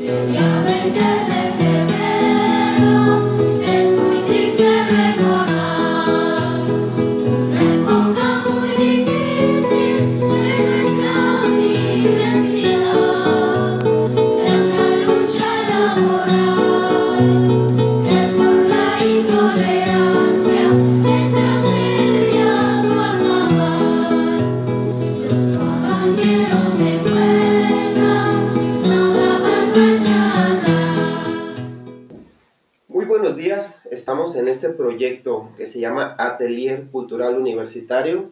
Ya 20 de febrero es muy triste recordar una época muy difícil en nuestra universidad, de una lucha laboral que por la intolerancia entre media fue a acabar. Los compañeros se encuentran, no daban marcha atrás. Muy buenos días, estamos en este proyecto que se llama Atelier Cultural Universitario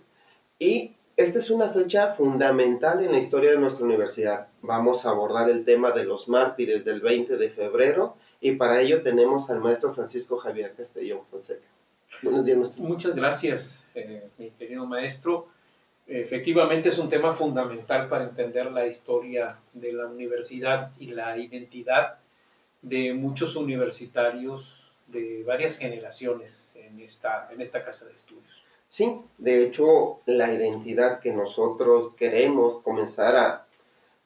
y esta es una fecha fundamental en la historia de nuestra universidad. Vamos a abordar el tema de los mártires del 20 de febrero y para ello tenemos al maestro Francisco Javier Castellón Fonseca. Buenos días, maestro. Muchas gracias, mi querido maestro. Efectivamente es un tema fundamental para entender la historia de la universidad y la identidad de muchos universitarios de varias generaciones en esta casa de estudios. Sí, de hecho, la identidad que nosotros queremos comenzar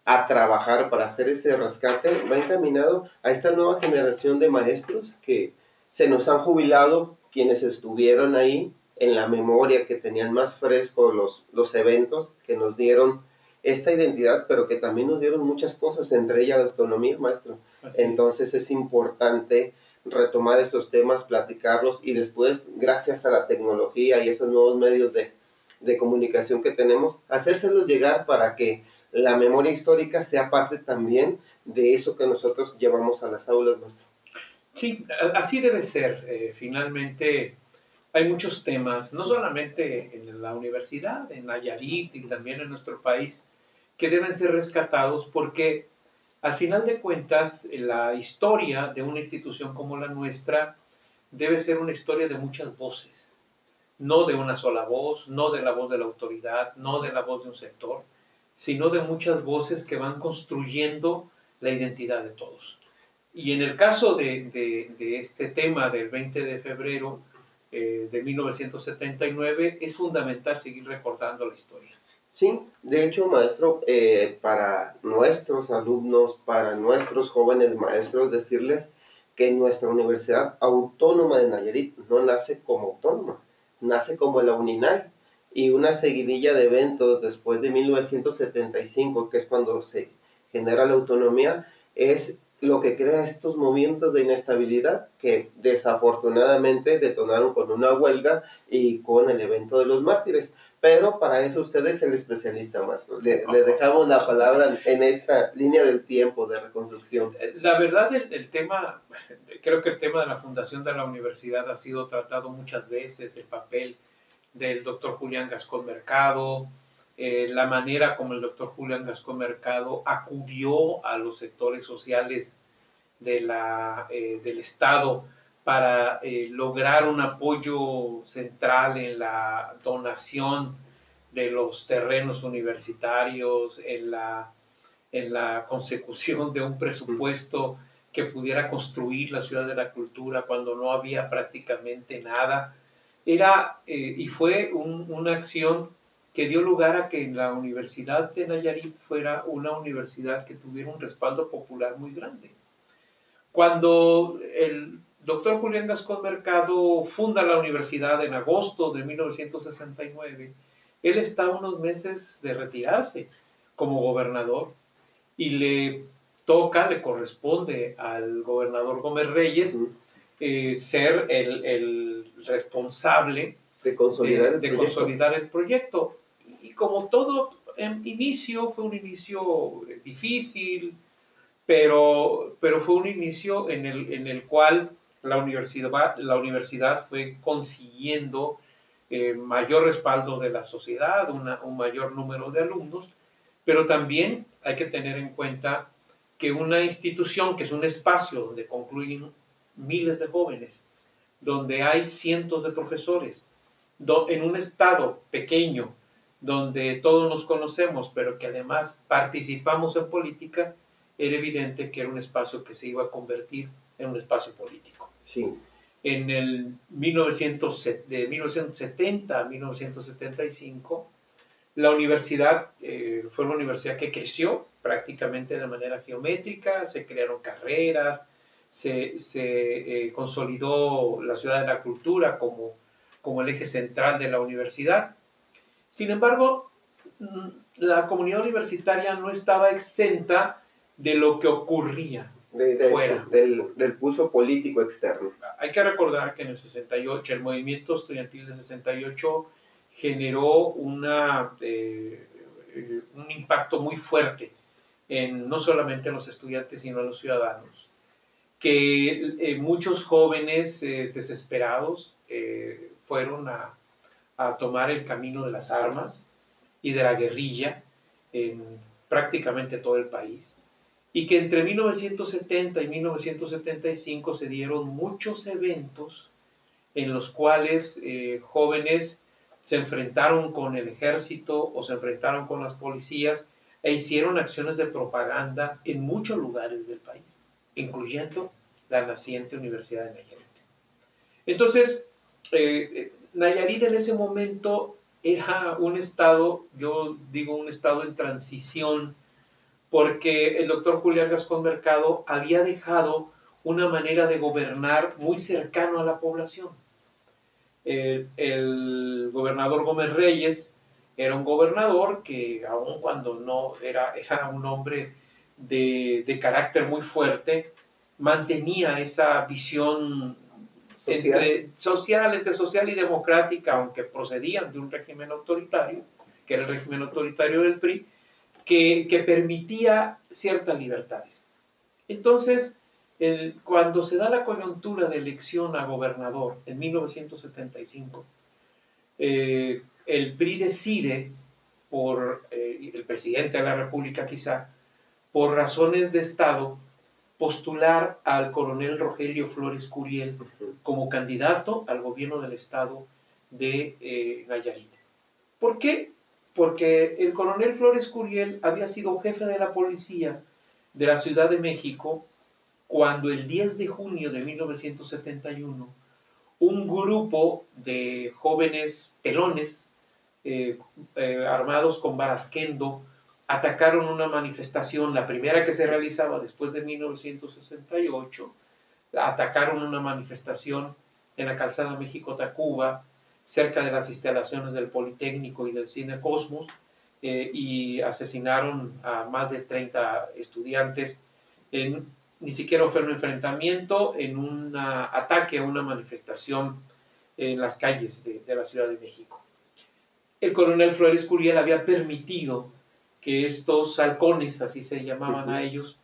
a trabajar para hacer ese rescate va encaminado a esta nueva generación de maestros que se nos han jubilado, quienes estuvieron ahí en la memoria, que tenían más fresco los eventos, que nos dieron esta identidad, pero que también nos dieron muchas cosas, entre ellas la autonomía, maestro. Entonces es importante retomar estos temas, platicarlos y después, gracias a la tecnología y esos nuevos medios de comunicación que tenemos, hacérselos llegar para que la memoria histórica sea parte también de eso que nosotros llevamos a las aulas, maestro. Sí, así debe ser. Finalmente hay muchos temas, no solamente en la universidad, en Nayarit y también en nuestro país, que deben ser rescatados porque al final de cuentas la historia de una institución como la nuestra debe ser una historia de muchas voces, no de una sola voz, no de la voz de la autoridad, no de la voz de un sector, sino de muchas voces que van construyendo la identidad de todos. Y en el caso de este tema del 20 de febrero de 1979, es fundamental seguir recordando la historia. Sí, de hecho, maestro, para nuestros alumnos, para nuestros jóvenes maestros, decirles que nuestra Universidad Autónoma de Nayarit no nace como autónoma, nace como la UNINAY y una seguidilla de eventos después de 1975, que es cuando se genera la autonomía, es lo que crea estos momentos de inestabilidad que desafortunadamente detonaron con una huelga y con el evento de los mártires. Pero para eso usted es el especialista, maestro. Le dejamos la palabra en esta línea del tiempo de reconstrucción. La verdad, el tema, creo que el tema de la fundación de la universidad ha sido tratado muchas veces, el papel del doctor Julián Gascón Mercado, la manera como el doctor Julián Gascón Mercado acudió a los sectores sociales del Estado para lograr un apoyo central en la donación de los terrenos universitarios, en la consecución de un presupuesto que pudiera construir la ciudad de la cultura cuando no había prácticamente nada. Y fue una acción que dio lugar a que la Universidad de Nayarit fuera una universidad que tuviera un respaldo popular muy grande. Cuando el doctor Julián Gascón Mercado funda la universidad en agosto de 1969, él está a unos meses de retirarse como gobernador y le corresponde al gobernador Gómez Reyes ser el responsable de consolidar el proyecto. Y como todo inicio, fue un inicio difícil, pero fue un inicio en el cual la universidad fue consiguiendo mayor respaldo de la sociedad, un mayor número de alumnos, pero también hay que tener en cuenta que una institución, que es un espacio donde concluyen miles de jóvenes, donde hay cientos de profesores, en un estado pequeño, donde todos nos conocemos, pero que además participamos en política, era evidente que era un espacio que se iba a convertir en un espacio político. Sí. En el de 1970 a 1975, la universidad fue una universidad que creció, prácticamente de manera geométrica, se crearon carreras, se consolidó la ciudad de la cultura como el eje central de la universidad. Sin embargo, la comunidad universitaria no estaba exenta de lo que ocurría fuera. Del pulso político externo. Hay que recordar que en el 68, el movimiento estudiantil de 68 generó un impacto muy fuerte no solamente en los estudiantes, sino en los ciudadanos. Que muchos jóvenes desesperados fueron a tomar el camino de las armas y de la guerrilla en prácticamente todo el país, y que entre 1970 y 1975 se dieron muchos eventos en los cuales jóvenes se enfrentaron con el ejército o se enfrentaron con las policías e hicieron acciones de propaganda en muchos lugares del país, incluyendo la naciente Universidad de Nayarit. Entonces, Nayarit en ese momento era un estado, yo digo un estado en transición, porque el doctor Julián Gascón Mercado había dejado una manera de gobernar muy cercano a la población. El gobernador Gómez Reyes era un gobernador que, aun cuando no era un hombre de carácter muy fuerte, mantenía esa visión entre social y democrática, aunque procedían de un régimen autoritario, que era el régimen autoritario del PRI, que permitía ciertas libertades. Entonces, cuando se da la coyuntura de elección a gobernador en 1975, el PRI decide, el presidente de la República quizá, por razones de Estado, postular al coronel Rogelio Flores Curiel como candidato al gobierno del Estado de Nayarit. ¿Por qué? Porque el coronel Flores Curiel había sido jefe de la policía de la Ciudad de México cuando el 10 de junio de 1971 un grupo de jóvenes pelones armados con barasquendo atacaron una manifestación, la primera que se realizaba después de 1968, atacaron una manifestación en la calzada México-Tacuba, cerca de las instalaciones del Politécnico y del Cine Cosmos, y asesinaron a más de 30 estudiantes ni siquiera fue un enfrentamiento, en un ataque a una manifestación en las calles de la Ciudad de México. El coronel Flores Curiel había permitido que estos halcones, así se llamaban a ellos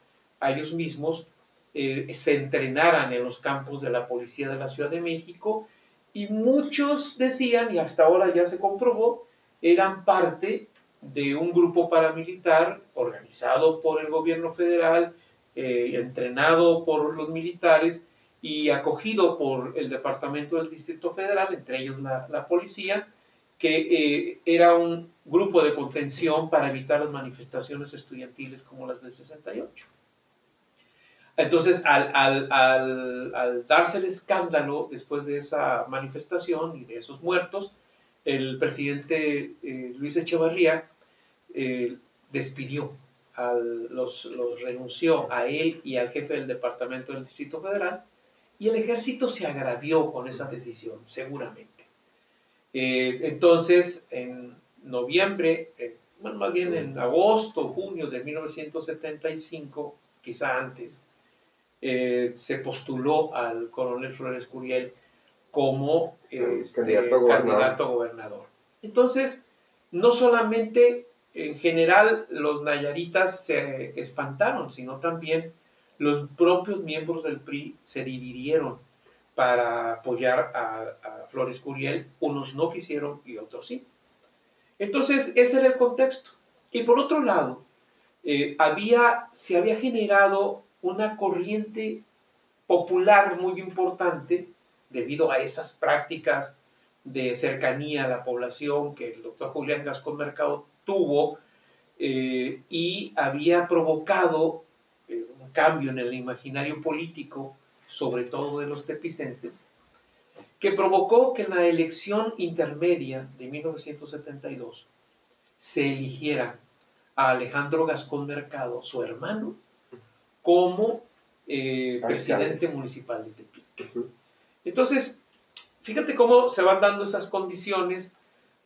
mismos, se entrenaran en los campos de la policía de la Ciudad de México, y muchos decían, y hasta ahora ya se comprobó, eran parte de un grupo paramilitar organizado por el gobierno federal, entrenado por los militares y acogido por el Departamento del Distrito Federal, entre ellos la policía, que era un grupo de contención para evitar las manifestaciones estudiantiles como las del 68. Entonces, al darse el escándalo después de esa manifestación y de esos muertos, el presidente Luis Echeverría despidió, los renunció a él y al jefe del Departamento del Distrito Federal, y el ejército se agravió con esa decisión, seguramente. Entonces, en noviembre, más bien en agosto, junio de 1975, quizá antes, se postuló al coronel Flores Curiel como candidato a gobernador. Entonces, no solamente en general los nayaritas se espantaron, sino también los propios miembros del PRI se dividieron para apoyar a Flores Curiel. Unos no quisieron y otros sí. Entonces, ese era el contexto. Y por otro lado, se había generado una corriente popular muy importante debido a esas prácticas de cercanía a la población que el doctor Julián Gascón Mercado tuvo, y había provocado un cambio en el imaginario político, sobre todo de los tepicenses, que provocó que en la elección intermedia de 1972 se eligiera a Alejandro Gascón Mercado, su hermano, como presidente municipal de Tepic. Entonces, fíjate cómo se van dando esas condiciones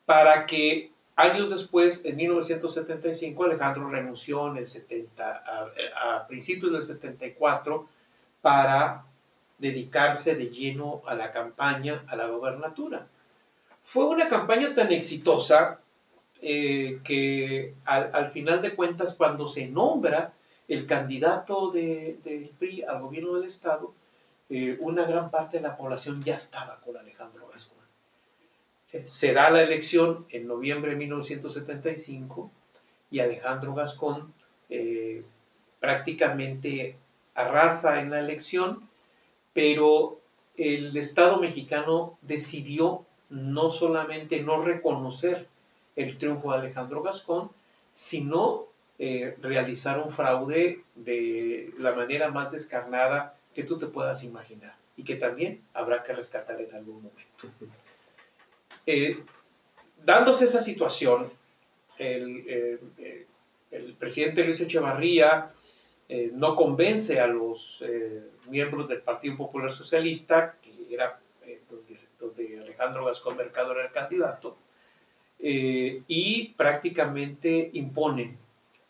para que años después, en 1975, Alejandro renunció en el 70, a principios del 74 para dedicarse de lleno a la campaña, a la gobernatura. Fue una campaña tan exitosa que al final de cuentas, cuando se nombra el candidato del PRI al gobierno del Estado, una gran parte de la población ya estaba con Alejandro Gascón. Se da la elección en noviembre de 1975 y Alejandro Gascón prácticamente arrasa en la elección, pero el Estado mexicano decidió no solamente no reconocer el triunfo de Alejandro Gascón, sino realizar un fraude de la manera más descarnada que tú te puedas imaginar y que también habrá que rescatar en algún momento. Dándose esa situación, el presidente Luis Echevarría no convence a los miembros del Partido Popular Socialista, que era donde Alejandro Gascón Mercado era el candidato, y prácticamente imponen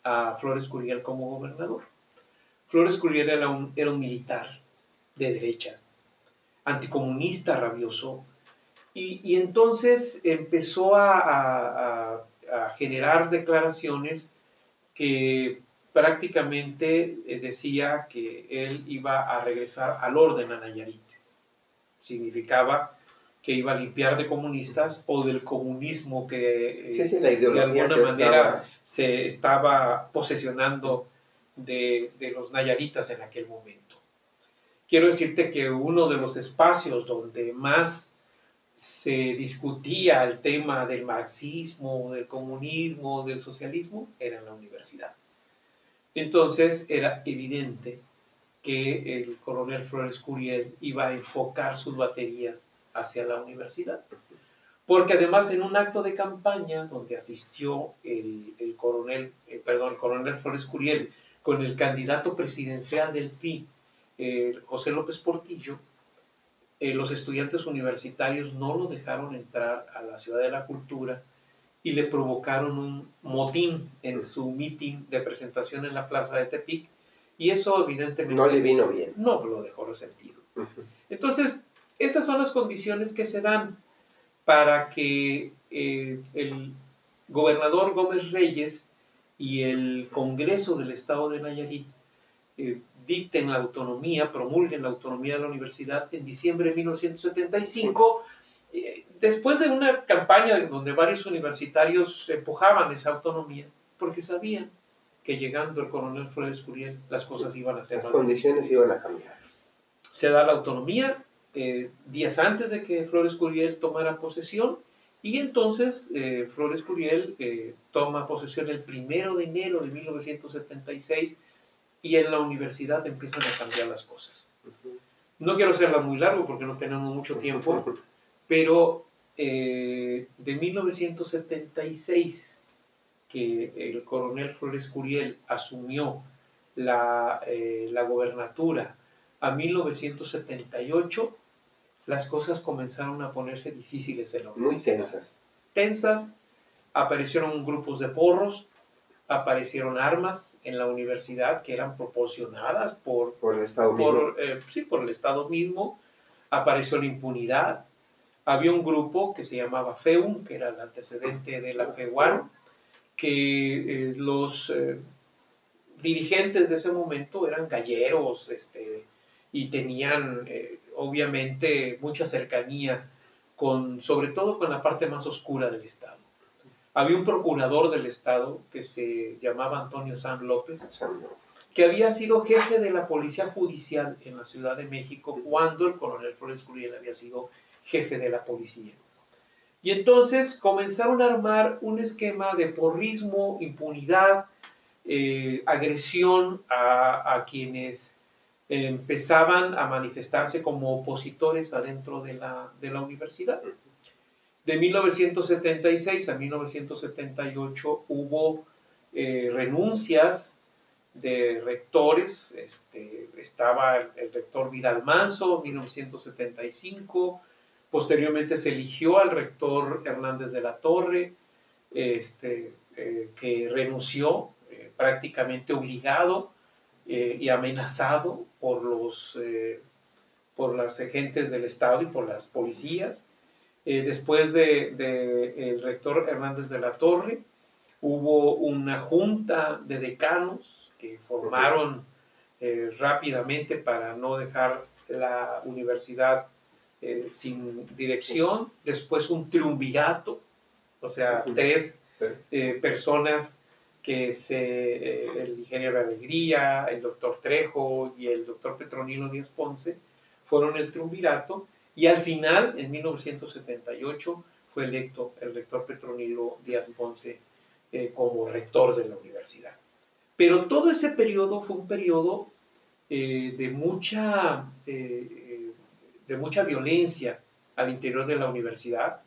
a Flores Curiel como gobernador. Flores Curiel era un militar de derecha, anticomunista rabioso, y entonces empezó a generar declaraciones que prácticamente decía que él iba a regresar al orden a Nayarit. Significaba que iba a limpiar de comunistas o del comunismo que la de alguna manera se estaba posesionando de los nayaritas en aquel momento. Quiero decirte que uno de los espacios donde más se discutía el tema del marxismo, del comunismo, del socialismo, era en la universidad. Entonces era evidente que el coronel Flores Curiel iba a enfocar sus baterías hacia la universidad. Porque además en un acto de campaña donde asistió el coronel Flores Curiel con el candidato presidencial del PRI, José López Portillo, los estudiantes universitarios no lo dejaron entrar a la Ciudad de la Cultura y le provocaron un motín en su meeting de presentación en la plaza de Tepic, y eso evidentemente no le vino bien. No lo dejó resentido. Entonces, esas son las condiciones que se dan para que el gobernador Gómez Reyes y el Congreso del Estado de Nayarit dicten la autonomía, promulguen la autonomía de la universidad en diciembre de 1975, después de una campaña donde varios universitarios empujaban esa autonomía, porque sabían que llegando el coronel Flores Curiel las cosas iban a ser las condiciones difíciles. Iban a cambiar. Se da la autonomía días antes de que Flores Curiel tomara posesión, y entonces Flores Curiel toma posesión el 1 de enero de 1976, y en la universidad empiezan a cambiar las cosas. No quiero hacerla muy largo porque no tenemos mucho tiempo, pero de 1976, que el coronel Flores Curiel asumió la gobernatura, a 1978, las cosas comenzaron a ponerse difíciles en la universidad. Muy tensas. Tensas, aparecieron grupos de porros, aparecieron armas en la universidad que eran proporcionadas por el Estado mismo. Por el Estado mismo. Apareció la impunidad. Había un grupo que se llamaba FEUM, que era el antecedente de la FEUAN, que los dirigentes de ese momento eran galleros, y tenían obviamente mucha cercanía sobre todo con la parte más oscura del Estado. Había un procurador del Estado que se llamaba Antonio San López, que había sido jefe de la Policía Judicial en la Ciudad de México cuando el coronel Flores Curiel había sido jefe de la policía. Y entonces comenzaron a armar un esquema de porrismo, impunidad, agresión a quienes empezaban a manifestarse como opositores adentro de la universidad. De 1976 a 1978 hubo renuncias de rectores. Estaba el rector Vidal Manso en 1975, posteriormente se eligió al rector Hernández de la Torre, que renunció prácticamente obligado y amenazado por las agentes del Estado y por las policías. Después el rector Hernández de la Torre, hubo una junta de decanos que formaron rápidamente para no dejar la universidad sin dirección. Después un triunvirato, o sea, tres personas el ingeniero Alegría, el doctor Trejo y el doctor Petronilo Díaz Ponce fueron el triunvirato, y al final, en 1978, fue electo el rector Petronilo Díaz Ponce como rector de la universidad. Pero todo ese periodo fue un periodo de mucha violencia al interior de la universidad.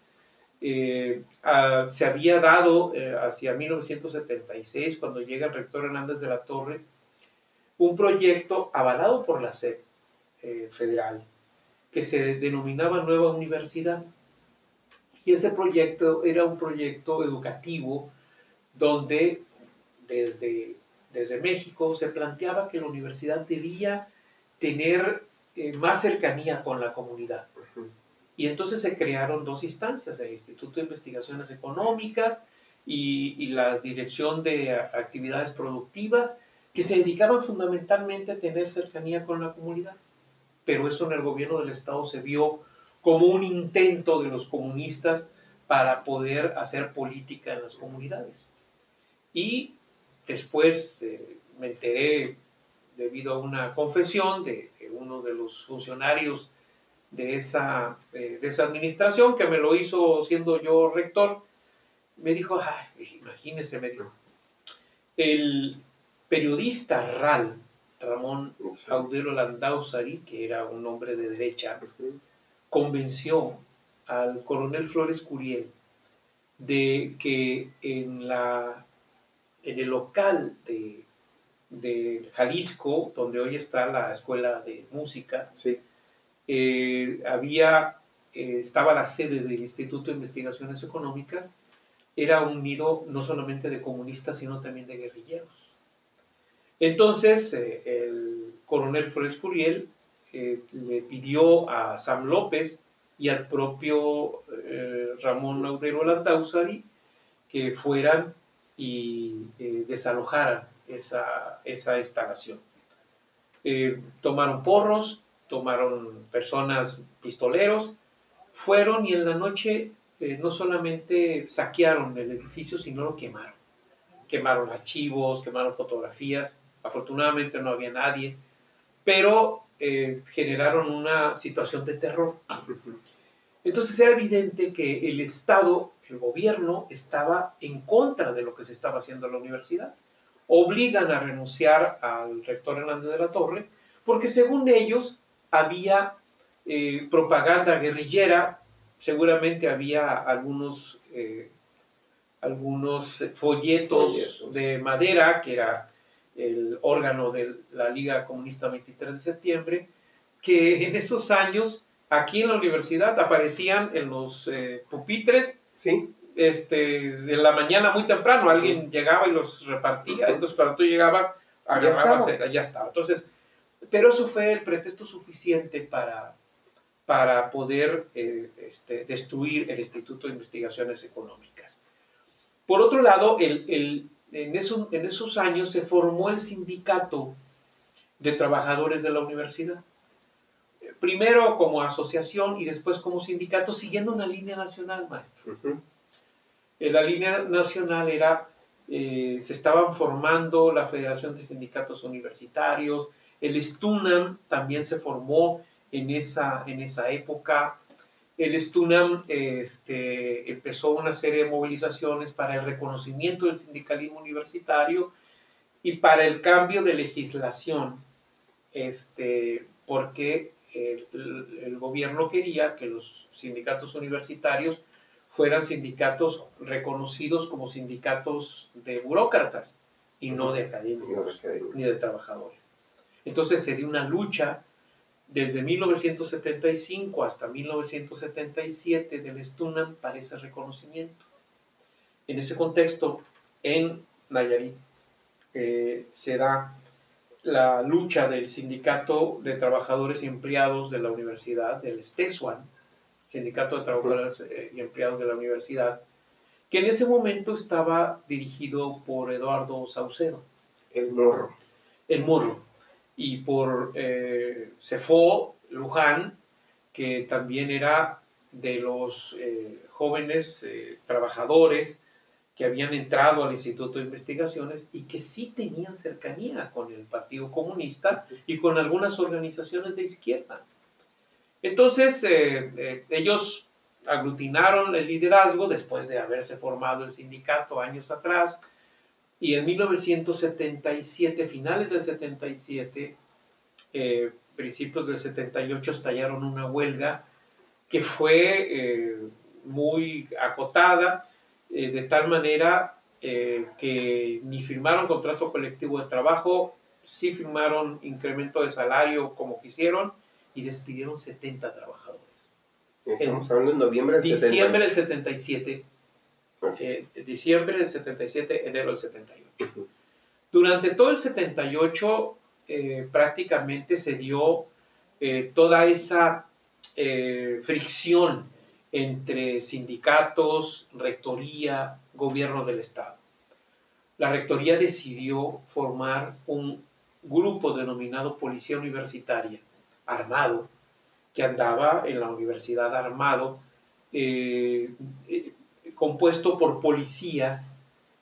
Se había dado hacia 1976, cuando llega el rector Hernández de la Torre, un proyecto avalado por la SEP federal, que se denominaba Nueva Universidad. Y ese proyecto era un proyecto educativo donde desde México se planteaba que la universidad debía tener más cercanía con la comunidad. Y entonces se crearon dos instancias, el Instituto de Investigaciones Económicas y la Dirección de Actividades Productivas, que se dedicaban fundamentalmente a tener cercanía con la comunidad. Pero eso en el gobierno del Estado se vio como un intento de los comunistas para poder hacer política en las comunidades. Y después me enteré, debido a una confesión de uno de los funcionarios de esa administración, que me lo hizo siendo yo rector, me dijo, imagínese, me dijo, el periodista RAL, Ramón Audelo Landázuri, que era un hombre de derecha, convenció al coronel Flores Curiel de que en el local de Jalisco, donde hoy está la Escuela de Música, sí, estaba la sede del Instituto de Investigaciones Económicas. Era un nido no solamente de comunistas, sino también de guerrilleros. Entonces, el coronel Flores Curiel le pidió a Sam López y al propio Ramón Audelo Landázuri que fueran y desalojaran esa instalación. Tomaron porros, tomaron personas, pistoleros, fueron y en la noche no solamente saquearon el edificio, sino lo quemaron. Quemaron archivos, quemaron fotografías. Afortunadamente no había nadie, pero generaron una situación de terror. Entonces era evidente que el Estado, el gobierno, estaba en contra de lo que se estaba haciendo en la universidad. Obligan a renunciar al rector Hernández de la Torre, porque según ellos había propaganda guerrillera. Seguramente había algunos folletos de madera, que era el órgano de la Liga Comunista 23 de septiembre, que en esos años aquí en la universidad aparecían en los pupitres. sí, De la mañana muy temprano alguien llegaba y los repartía. Entonces cuando tú llegabas, agarrabas, ya estaba. Entonces, pero eso fue el pretexto suficiente para poder destruir el Instituto de Investigaciones Económicas. Por otro lado, en esos años se formó el sindicato de trabajadores de la universidad. Primero como asociación y después como sindicato, siguiendo una línea nacional, maestro. La línea nacional era, se estaban formando la Federación de Sindicatos Universitarios, el STUNAM también se formó en esa época. El STUNAM empezó una serie de movilizaciones para el reconocimiento del sindicalismo universitario y para el cambio de legislación, porque el gobierno quería que los sindicatos universitarios fueran sindicatos reconocidos como sindicatos de burócratas. y no de académicos ni de trabajadores. Entonces se dio una lucha desde 1975 hasta 1977 del STUNAM para ese reconocimiento. En ese contexto, en Nayarit se da la lucha del Sindicato de Trabajadores y Empleados de la Universidad, del STESUAN, Sindicato de Trabajadores y Empleados de la Universidad, que en ese momento estaba dirigido por Eduardo Saucedo. El Morro. El Morro. Y por Cefó Luján, que también era de los jóvenes trabajadores que habían entrado al Instituto de Investigaciones y que sí tenían cercanía con el Partido Comunista y con algunas organizaciones de izquierda. Entonces, ellos aglutinaron el liderazgo después de haberse formado el sindicato años atrás, y en 1977, finales del 77, principios del 78, estallaron una huelga que fue muy acotada, de tal manera que ni firmaron contrato colectivo de trabajo, sí firmaron incremento de salario como quisieron, y despidieron 70 trabajadores. Estamos hablando en noviembre del Diciembre del 77, diciembre del 77, enero del 78. Durante todo el 78 prácticamente se dio toda esa fricción entre sindicatos, rectoría, gobierno del Estado. La rectoría decidió formar un grupo denominado Policía Universitaria, armado, que andaba en la universidad armado, compuesto por policías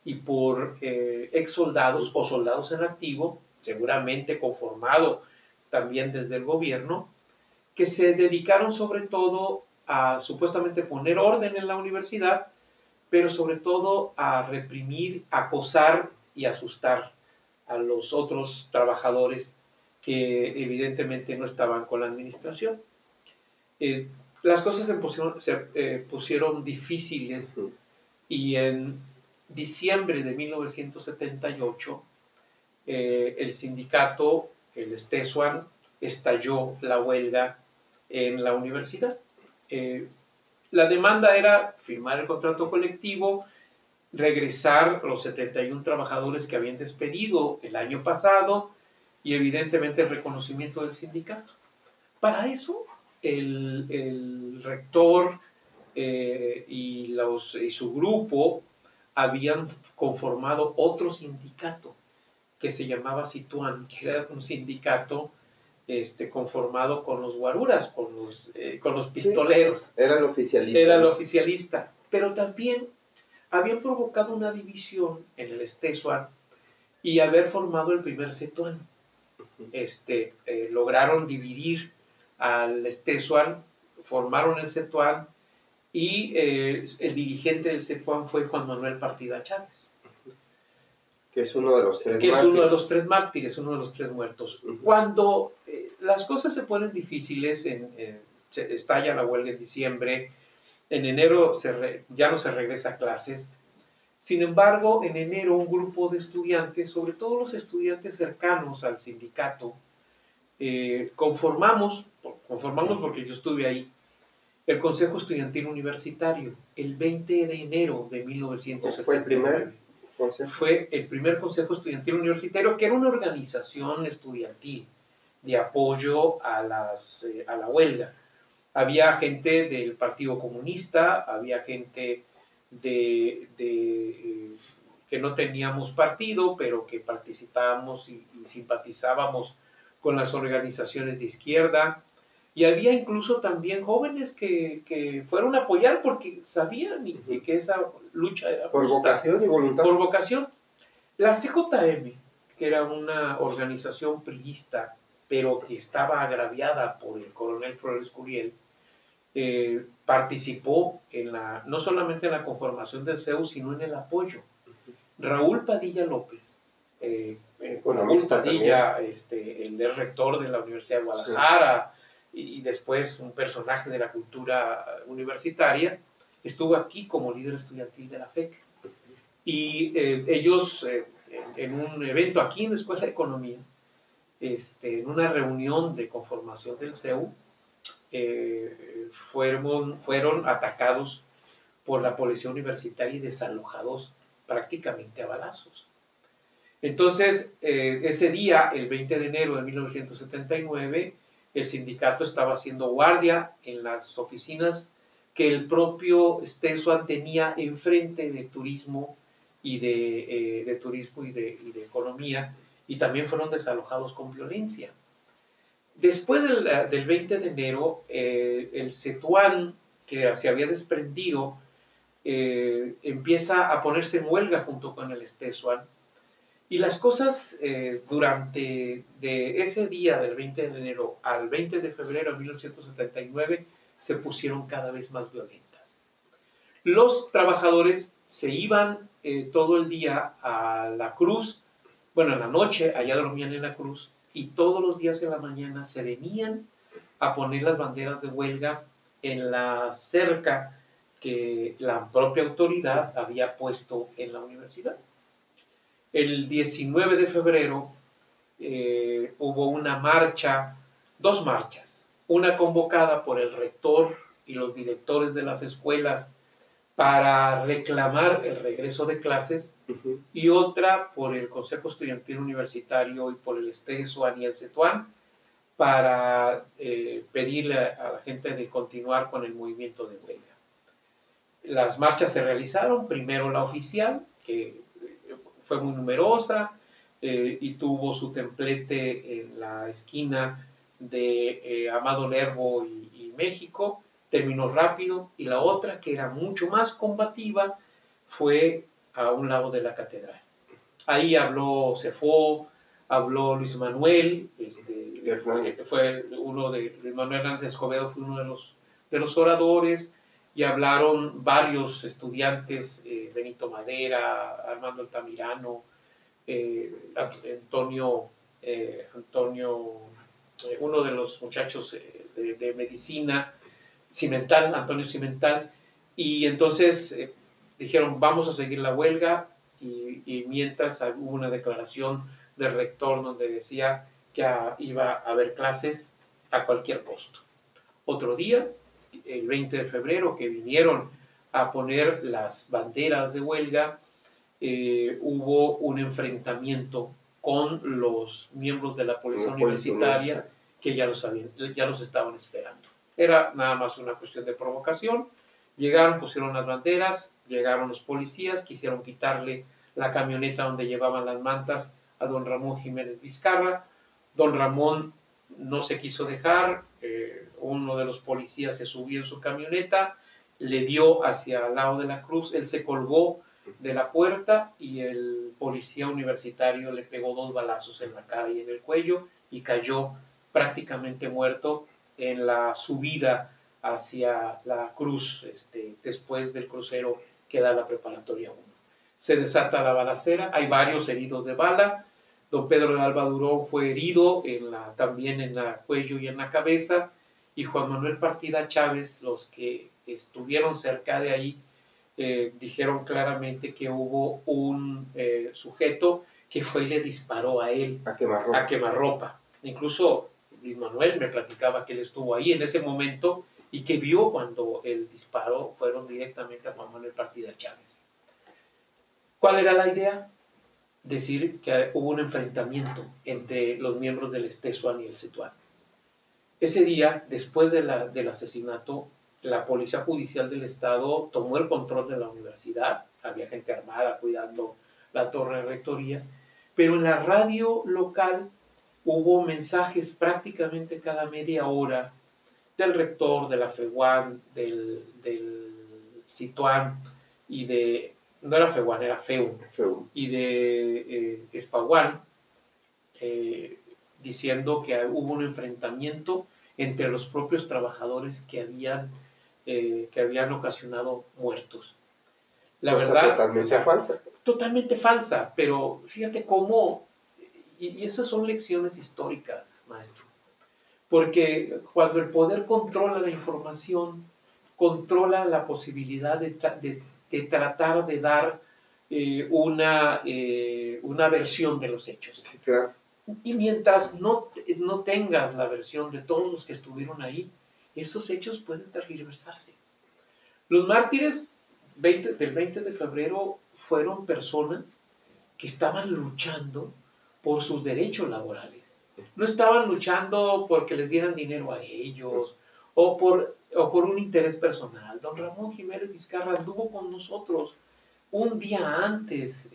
y por ex soldados o soldados en activo, seguramente conformado también desde el gobierno, que se dedicaron sobre todo a supuestamente poner orden en la universidad, pero sobre todo a reprimir, acosar y asustar a los otros trabajadores que evidentemente no estaban con la administración. Las cosas se pusieron difíciles, y en diciembre de 1978 el sindicato, el STESUAN, estalló la huelga en la universidad. La demanda era firmar el contrato colectivo, regresar los 71 trabajadores que habían despedido el año pasado y evidentemente el reconocimiento del sindicato. Para eso el rector y su grupo habían conformado otro sindicato que se llamaba Situán, que era un sindicato conformado con los guaruras, con los pistoleros. Era el oficialista. Era el oficialista, pero también habían provocado una división en el STESUAN y haber formado el primer CETUAN. Lograron dividir al STESUAN, formaron el CETUAN, y el dirigente del CETUAN fue Juan Manuel Partida Chávez. Que es uno de los tres mártires. Es uno de los tres mártires, uno de los tres muertos. Cuando las cosas se ponen difíciles, se estalla la huelga en diciembre, en enero ya no se regresa a clases. Sin embargo, en enero un grupo de estudiantes, sobre todo los estudiantes cercanos al sindicato, conformamos porque yo estuve ahí, el Consejo Estudiantil Universitario, el 20 de enero de 1979. ¿Fue el primer consejo? Fue el primer Consejo Estudiantil Universitario, que era una organización estudiantil de apoyo a la huelga. Había gente del Partido Comunista, había gente que no teníamos partido, pero que participábamos y simpatizábamos con las organizaciones de izquierda. Y había incluso también jóvenes que fueron a apoyar porque sabían que esa lucha era por justa. Vocación y voluntad. Por vocación. La CJM, que era una organización priista, pero que estaba agraviada por el coronel Flores Curiel, participó no solamente en la conformación del CEU, sino en el apoyo. Raúl Padilla López, Raúl Padilla, el rector de la Universidad de Guadalajara, y después un personaje de la cultura universitaria, estuvo aquí como líder estudiantil de la FEC. Y ellos en un evento aquí en la Escuela de Economía, en una reunión de conformación del CEU, fueron atacados por la policía universitaria y desalojados prácticamente a balazos. Entonces, ese día, el 20 de enero de 1979, el sindicato estaba haciendo guardia en las oficinas que el propio Stesuan tenía enfrente de turismo y de economía, y también fueron desalojados con violencia. Después del 20 de enero, el Cetuán, que se había desprendido, empieza a ponerse en huelga junto con el Stesuan, y las cosas durante de ese día del 20 de enero al 20 de febrero de 1979 se pusieron cada vez más violentas. Los trabajadores se iban todo el día a la cruz, bueno, en la noche allá dormían en la cruz, y todos los días en la mañana se venían a poner las banderas de huelga en la cerca que la propia autoridad había puesto en la universidad. El 19 de febrero hubo una marcha, dos marchas, una convocada por el rector y los directores de las escuelas para reclamar el regreso de clases, y otra por el Consejo Estudiantil Universitario y por el Stesuan y el Cetuán para pedirle a la gente de continuar con el movimiento de huelga. Las marchas se realizaron, primero la oficial, que fue muy numerosa y tuvo su templete en la esquina de Amado Nervo y México, terminó rápido, y la otra, que era mucho más combativa, fue a un lado de la catedral. Ahí habló Cefó, habló Luis Manuel, fue uno de Luis Manuel Hernández Escobedo, fue uno de los oradores, y hablaron varios estudiantes, Benito Madera, Armando Altamirano, Antonio, uno de los muchachos de medicina, Cimental, Antonio Cimental, y entonces dijeron vamos a seguir la huelga, y mientras hubo una declaración del rector donde decía que iba a haber clases a cualquier costo. Otro día, el 20 de febrero, que vinieron a poner las banderas de huelga, hubo un enfrentamiento con los miembros de la policía universitaria que ya los estaban esperando. Era nada más una cuestión de provocación. Llegaron, pusieron las banderas, llegaron los policías, quisieron quitarle la camioneta donde llevaban las mantas a don Ramón Jiménez Vizcarra. Don Ramón no se quiso dejar, uno de los policías se subió en su camioneta, le dio hacia el lado de la cruz, él se colgó de la puerta y el policía universitario le pegó 2 balazos en la cara y en el cuello, y cayó prácticamente muerto en la subida hacia la cruz, después del crucero que da la preparatoria 1. Se desata la balacera, hay varios heridos de bala. Don Pedro de Alba Durón fue herido también en el cuello y en la cabeza, y Juan Manuel Partida Chávez, los que estuvieron cerca de ahí, dijeron claramente que hubo un sujeto que fue y le disparó a él a quemarropa. Incluso Luis Manuel me platicaba que él estuvo ahí en ese momento y que vio cuando el disparo fueron directamente a Juan Manuel Partida Chávez. ¿Cuál era la idea? Decir que hubo un enfrentamiento entre los miembros del Stesuan y el Cetuán. Ese día, después del asesinato, la Policía Judicial del Estado tomó el control de la universidad, había gente armada cuidando la torre de rectoría, pero en la radio local hubo mensajes prácticamente cada media hora del rector, de la FEUAN, del Cetuán y no era FEUAN, era FEU, y de Espaguán, diciendo que hubo un enfrentamiento entre los propios trabajadores que habían ocasionado muertos. La verdad, totalmente falsa, pero fíjate cómo, y esas son lecciones históricas, maestro, porque cuando el poder controla la información, controla la posibilidad de tratar de dar una versión de los hechos. Sí, claro. Y mientras no tengas la versión de todos los que estuvieron ahí, esos hechos pueden tergiversarse. Los mártires del 20 de febrero fueron personas que estaban luchando por sus derechos laborales. No estaban luchando porque les dieran dinero a ellos o por un interés personal. Don Ramón Jiménez Vizcarra anduvo con nosotros un día antes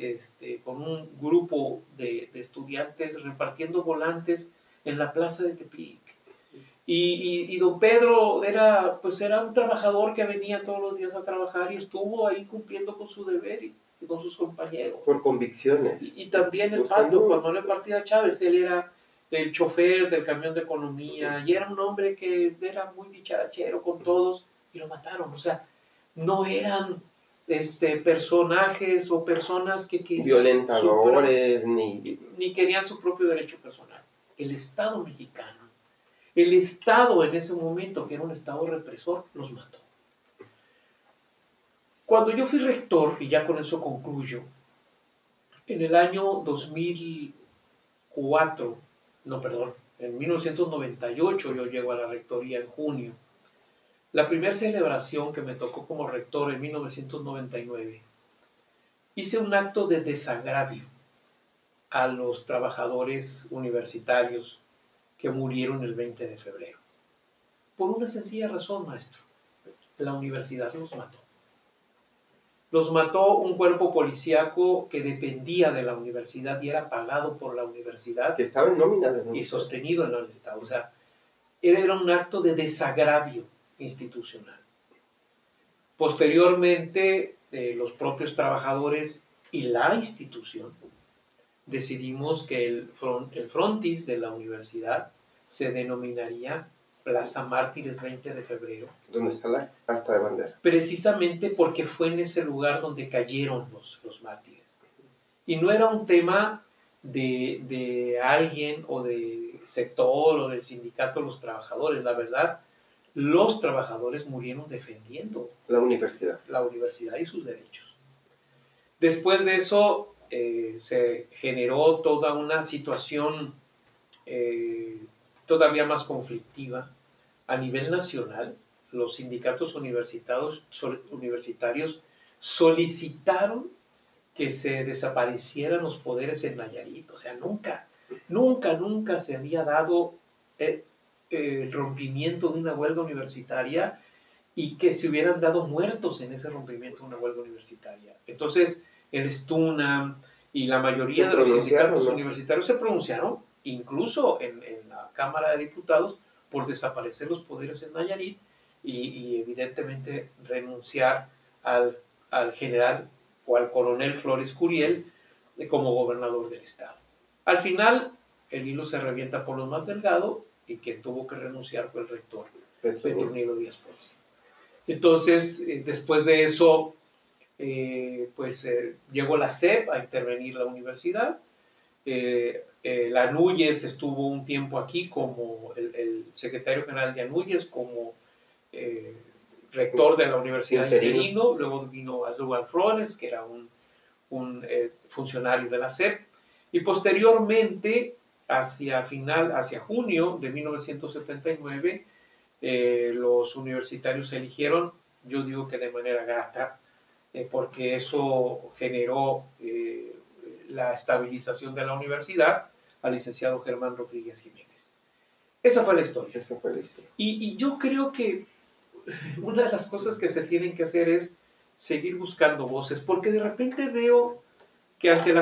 con un grupo de estudiantes repartiendo volantes en la plaza de Tepic. Y don Pedro era un trabajador que venía todos los días a trabajar y estuvo ahí cumpliendo con su deber y con sus compañeros. Por convicciones. Y también el Pato, cuando le partía a Chávez, él era el chofer del camión de economía y era un hombre que era muy dicharachero con todos y lo mataron. O sea, no eran personajes o personas que violentadores ni querían su propio derecho personal. El Estado mexicano, el Estado en ese momento, que era un Estado represor, los mató. Cuando yo fui rector, y ya con eso concluyo, en el año 2004, en 1998 yo llego a la rectoría en junio. La primera celebración que me tocó como rector en 1999, hice un acto de desagravio a los trabajadores universitarios que murieron el 20 de febrero. Por una sencilla razón, maestro. La universidad los mató. Los mató un cuerpo policíaco que dependía de la universidad y era pagado por la universidad. Que estaba en nómina de y sostenido en el Estado. O sea, era un acto de desagravio institucional. Posteriormente, los propios trabajadores y la institución decidimos que el frontis de la universidad se denominaría Plaza Mártires 20 de febrero. ¿Dónde está la asta de bandera? Precisamente porque fue en ese lugar donde cayeron los mártires. Y no era un tema de alguien o de sector o del sindicato de los trabajadores. La verdad, los trabajadores murieron defendiendo la universidad y sus derechos. Después de eso se generó toda una situación todavía más conflictiva a nivel nacional. Los sindicatos universitarios solicitaron que se desaparecieran los poderes en Nayarit. O sea, nunca se había dado el rompimiento de una huelga universitaria y que se hubieran dado muertos en ese rompimiento de una huelga universitaria. Entonces, el STUNAM y la mayoría de los sindicatos universitarios se pronunciaron, incluso en la Cámara de Diputados, por desaparecer los poderes en Nayarit y evidentemente renunciar al general o al coronel Flores Curiel como gobernador del estado. Al final, el hilo se revienta por lo más delgado y quien tuvo que renunciar fue el rector Petronilo Díaz Ponce. Entonces, después de eso, llegó la SEP a intervenir la universidad. La Núñez estuvo un tiempo aquí como el secretario general de Anúñez, como rector de la universidad interino. Luego vino Asdrúbal Flores, que era un funcionario de la SEP, y posteriormente, hacia junio de 1979, los universitarios se eligieron, yo digo que de manera grata, porque eso generó la estabilización de la universidad, al licenciado Germán Rodríguez Jiménez. Esa fue la historia. Y yo creo que una de las cosas que se tienen que hacer es seguir buscando voces, porque de repente veo que ante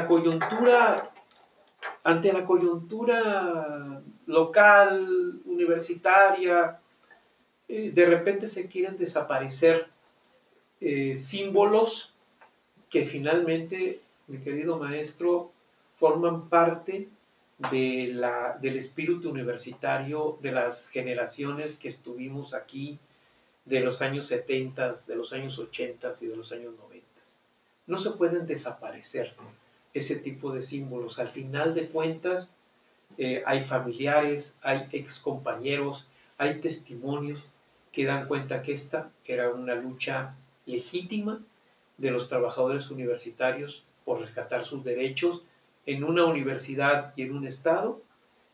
la coyuntura local, universitaria, de repente se quieren desaparecer símbolos que finalmente, mi querido maestro, forman parte del espíritu universitario de las generaciones que estuvimos aquí de los años 70, de los años 80 y de los años 90. No se pueden desaparecer ese tipo de símbolos. Al final de cuentas, hay familiares, hay excompañeros, hay testimonios que dan cuenta que esta era una lucha legítima de los trabajadores universitarios por rescatar sus derechos en una universidad y en un estado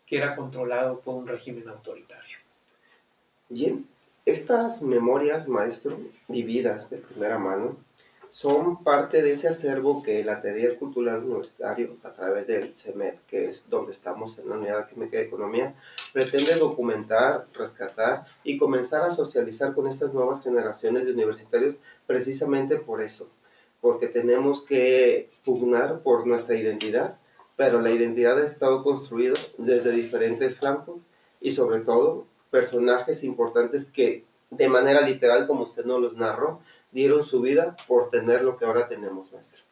que era controlado por un régimen autoritario. Bien, estas memorias, maestro, vividas de primera mano, son parte de ese acervo que la Atelier Cultural Universitario, a través del CEMED, que es donde estamos en la Unidad Química de Economía, pretende documentar, rescatar y comenzar a socializar con estas nuevas generaciones de universitarios precisamente por eso, porque tenemos que pugnar por nuestra identidad, pero la identidad ha estado construida desde diferentes flancos y sobre todo personajes importantes que de manera literal, como usted nos los narró, dieron su vida por tener lo que ahora tenemos, maestro.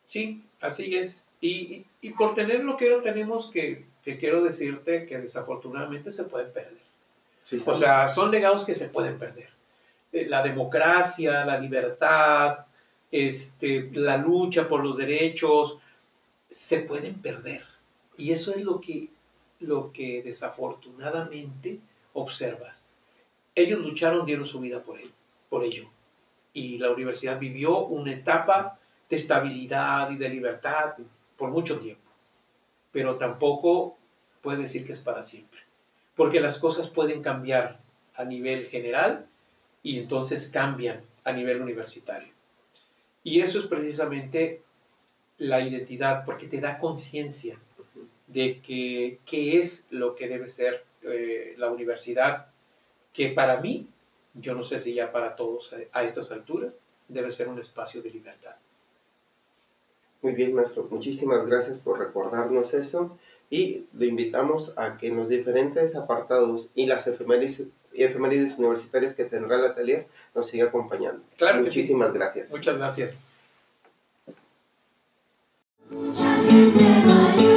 Sí, así es. Y por tener lo que ahora tenemos, que quiero decirte que desafortunadamente se pueden perder. Sí, O sea, son legados que se pueden perder. La democracia, la libertad, la lucha por los derechos, se pueden perder. Y eso es lo que desafortunadamente observas. Ellos lucharon, dieron su vida por ello. Y la universidad vivió una etapa de estabilidad y de libertad por mucho tiempo. Pero tampoco puede decir que es para siempre. Porque las cosas pueden cambiar a nivel general y entonces cambian a nivel universitario. Y eso es precisamente la identidad, porque te da conciencia de qué es lo que debe ser la universidad, que para mí, yo no sé si ya para todos a estas alturas, debe ser un espacio de libertad. Muy bien, maestro. Muchísimas gracias por recordarnos eso y lo invitamos a que en los diferentes apartados y las efemérides universitarias que tendrá el atelier nos siga acompañando. Claro que Muchísimas sí. gracias. Muchas gracias. Mucha gente va a